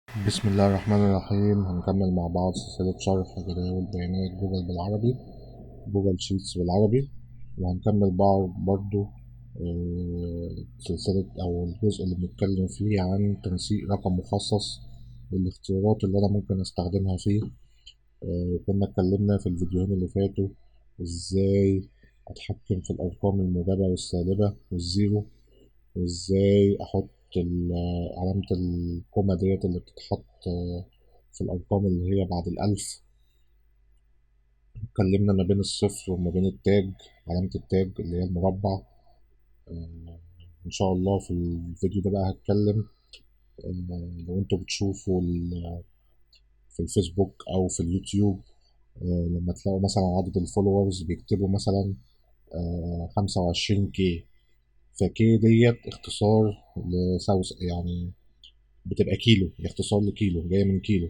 بسم الله الرحمن الرحيم. هنكمل مع بعض سلسلة شرح جداول بيانات جوجل بالعربي، جوجل شيتس بالعربي. وهنكمل برضو سلسلة أو الجزء اللي بنتكلم فيه عن تنسيق رقم مخصص والاختيارات اللي أنا ممكن أستخدمها فيه. كنا اتكلمنا في الفيديوهين اللي فاتوا إزاي أتحكم في الأرقام الموجبة والسالبة والزيرو، وازاي احط علامة الكومة ديت اللي بتتحط في الارقام اللي هي بعد الالف. اتكلمنا ما بين الصفر وما بين التاج، علامة التاج اللي هي المربع. ان شاء الله في الفيديو ده بقى هتكلم لو انتوا بتشوفوا في الفيسبوك او في اليوتيوب، لما تلاقوا مثلا عدد الفولورز بيكتبوا مثلا 25K، فكي ديت اختصار لساوس، يعني بتبقى كيلو، هي اختصار لكيلو، جاية من كيلو،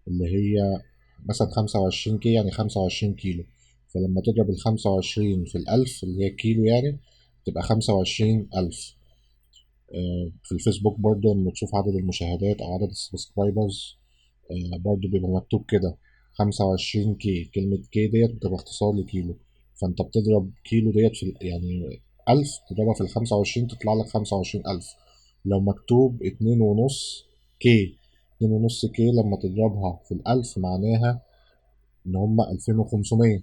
اللي هي مثلا 25K يعني 25 كيلو. فلما تضرب ال25 في الألف اللي هي كيلو يعني تبقى 25,000. في الفيسبوك برضه لما تشوف عدد المشاهدات أو عدد السبسكرايبرز برضه بيبقى مكتوب كده 25K. كلمة كي ديت بتبقى اختصار لكيلو، فأنت بتضرب كيلو ديت في يعني 1000، تضربها في ال25 تطلع لك 25,000. لو مكتوب 2.5K، 2.5K لما تضربها في الألف معناها إن هما 2500.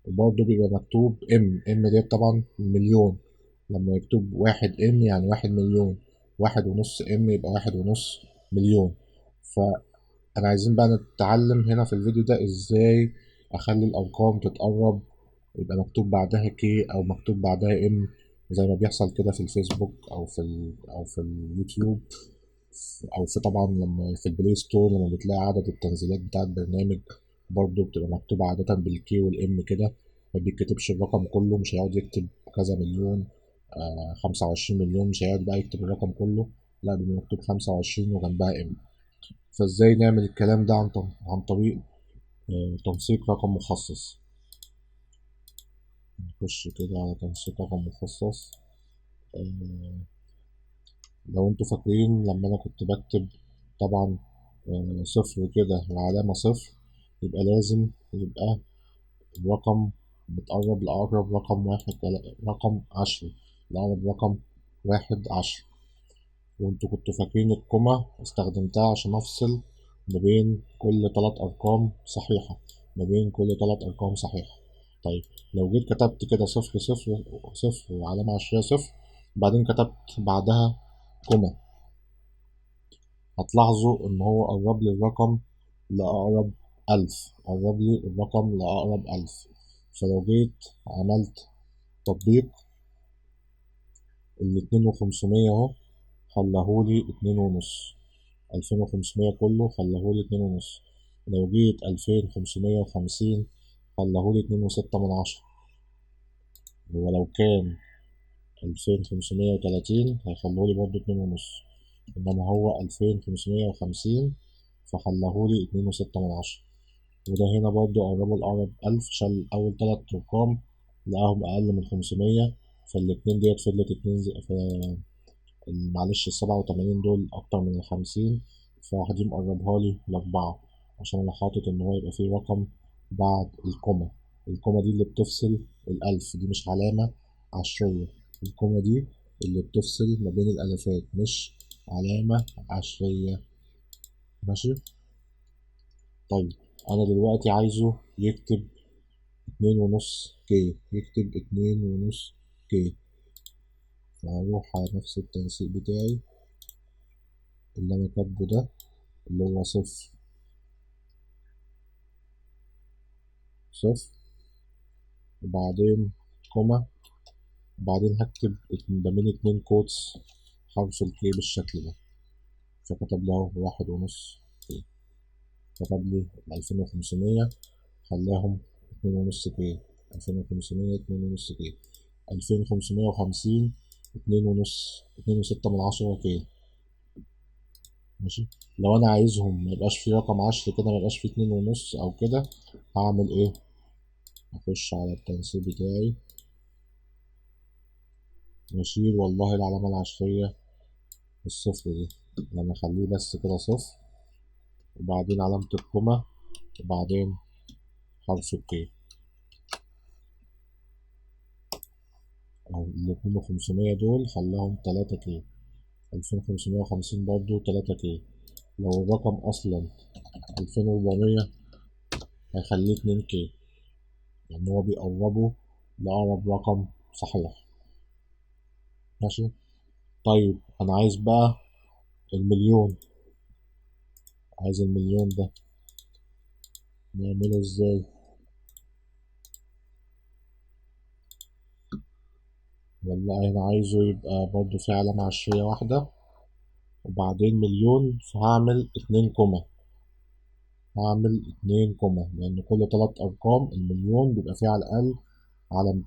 وبرضه بيبقى مكتوب ام ديت طبعا مليون، لما يكتب 1M يعني 1 مليون، 1.5M يبقى 1.5 مليون. فأنا عايزين بقى نتعلم هنا في الفيديو ده ازاي أخلي الأرقام تتقرب، يبقى مكتوب بعدها كي أو مكتوب بعدها ام، زي ما بيحصل كده في الفيسبوك أو في اليوتيوب، او في طبعا لما في البلاي ستور لما بتلاقي عدد التنزيلات بتاعة برنامج برضو بتبقى مكتوبة عادة بالكي والام كده، ما بيتكتبش الرقم كله، مش هيقعد يكتب كذا مليون 25 مليون، مش هيقعد بقى يكتب الرقم كله، لا بيبقى مكتوب 25 وجنبها ام. فازاي نعمل الكلام ده عن طريق تنسيق رقم مخصص. نخش كده على تنسيق رقم مخصص. آه، لو انتوا فاكرين لما انا كنت بكتب طبعا صفر كده وعلامة صفر، يبقى لازم يبقى الرقم بتقرب لأقرب رقم واحد، رقم 10، لأقرب رقم 11. وانتوا كنتوا فاكرين الكومة استخدمتها عشان أفصل ما بين كل 3 أرقام صحيحة، ما بين كل 3 أرقام صحيحة. طيب لو جيت كتبت كده صفر صفر صفر وعلامة عشرية صفر، بعدين كتبت بعدها كومة، هتلاحظوا إن هو قرب لي الرقم لأقرب 1000، قرب لي الرقم لأقرب 1000. فلو جيت عملت تطبيق، 2500 أهو خلهولي 2.5، 2500 كله خلهولي 2.5. لو جيت 2550 خلهولي 2.6. ولو كان 2530 هيخلهولي برضه 2.5، إنما هو 2550 فخلهولي 2.6. وده هنا برضه قربه لأقرب 1000، شال أول 3 أرقام لقاهم أقل من 500، فالاتنين ديت فضلت اتنين معلش ال87 دول أكتر من ال50، فراح دي مقربها لي ل4، عشان أنا حاطط إن هو يبقى فيه رقم بعد الكومة. الكومة دي اللي بتفصل الألف، دي مش علامة عشرية، الكومة دي اللي بتفصل ما بين الألفات، مش علامة عشرية. ماشي. طيب أنا دلوقتي عايزه يكتب 2.5K، يكتب 2.5K. فهروح على نفس التنسيق بتاعي اللي أنا كاتبه ده، اللي هو صفر صفر وبعدين كوما، وبعدين هكتب ما بين 2 كوتس حرف الكي بالشكل ده. فكتب له 1.5K، كتب لي 2500 خلاهم 2.5K، 2500 2.5K، 2550 2.5، 2.6 ماشي. لو انا عايزهم ما يبقاش في رقم 10 كده، ما يبقاش في 2.5 او كده، هعمل ايه؟ اخش على التنسيق بتاعي واشيل والله العلامة العشرية الصفر دي، لما اخليه بس كده صفر، وبعدين علامة الكوما، وبعدين حرف الكي. الاتنين وخمسمية دول خلاهم 3K، 2550 برضو 3K. لو الرقم أصلا 2400 هيخليه 2K، يعني هو بيقربه لأقرب رقم صحيح. ماشي. طيب أنا عايز بقى المليون، عايز المليون ده نعمله ازاي؟ والله أنا عايزه يبقى برضو في علامة عشرية واحدة وبعدين مليون، فهعمل 2 كوما، هعمل 2 كوما، لأن كل 3 أرقام المليون بيبقى فيه على الأقل علامة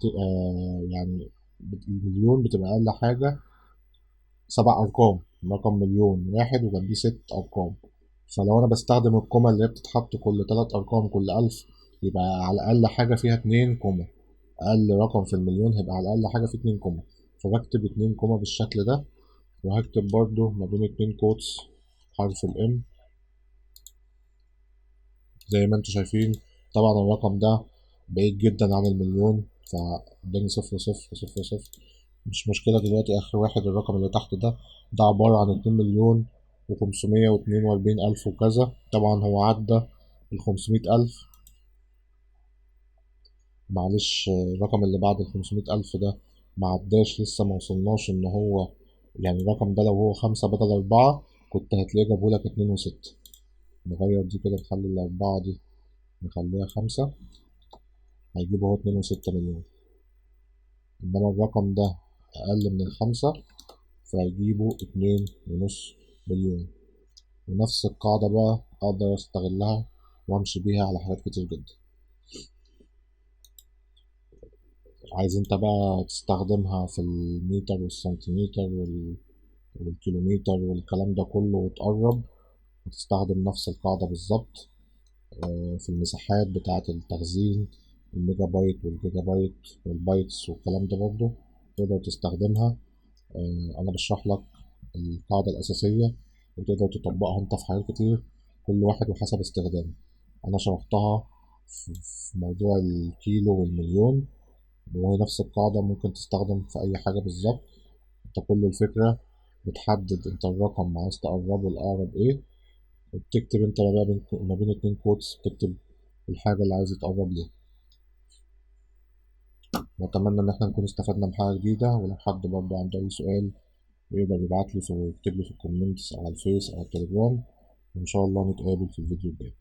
يعني المليون بتبقى أقل حاجة 7 أرقام، رقم مليون واحد وجنبيه 6 أرقام. فلو أنا بستخدم الكوما اللي هي بتتحط كل 3 أرقام كل 1000، يبقى على الأقل حاجة فيها 2 كوما، أقل رقم في المليون هيبقى على الأقل حاجة فيه 2 كوما. فبكتب 2 كوما بالشكل ده، وهكتب برضو ما بين 2 كوتس حرف الام زي ما انتوا شايفين. طبعا الرقم ده بعيد جدا عن المليون، فاداني 0 0 0 0. مش مشكلة دلوقتي، آخر واحد الرقم اللي تحت ده، ده عبارة عن 2 مليون و542 ألف وكذا. طبعا هو عدى 500 ألف، معلش الرقم اللي بعد 500 ألف ده معداش لسه، موصلناش إن هو يعني الرقم ده لو هو 5 بدل 4 كنت هتلاقيه جابهولك 2 و6. نغير دي كده، نخلي ال4 دي نخليها 5، هيجيب هو 2.6 مليون. إنما الرقم ده أقل من ال5، فهيجيبوا 2.5 مليون. ونفس القاعدة بقى أقدر أستغلها وأمشي بيها على حاجات كتير جدا. عايز أنت بقى تستخدمها في المتر والسنتيمتر والكيلومتر والكلام ده كله وتقرب، وتستخدم نفس القاعدة بالظبط في المساحات بتاعة التخزين، الميجا بايت والجيجا بايت والبايتس والكلام ده برضه تقدر تستخدمها. أنا بشرح لك القاعدة الأساسية وتقدر تطبقها أنت في حاجات كتير، كل واحد وحسب استخدامه. أنا شرحتها في موضوع الكيلو والمليون، وهي نفس القاعدة ممكن تستخدم في أي حاجة بالظبط. أنت كل الفكرة بتحدد أنت الرقم عايز تقربه لأقرب إيه، وبتكتب أنت ما بين 2 كوتس بتكتب الحاجة اللي عايز يتقرب ليها. وأتمنى إن احنا نكون استفدنا بحاجة جديدة، ولو حد برضه عنده أي سؤال يقدر يبعتلي يكتب لي في الكومنتس على الفيس أو التليجرام، وإن شاء الله نتقابل في الفيديو الجاي.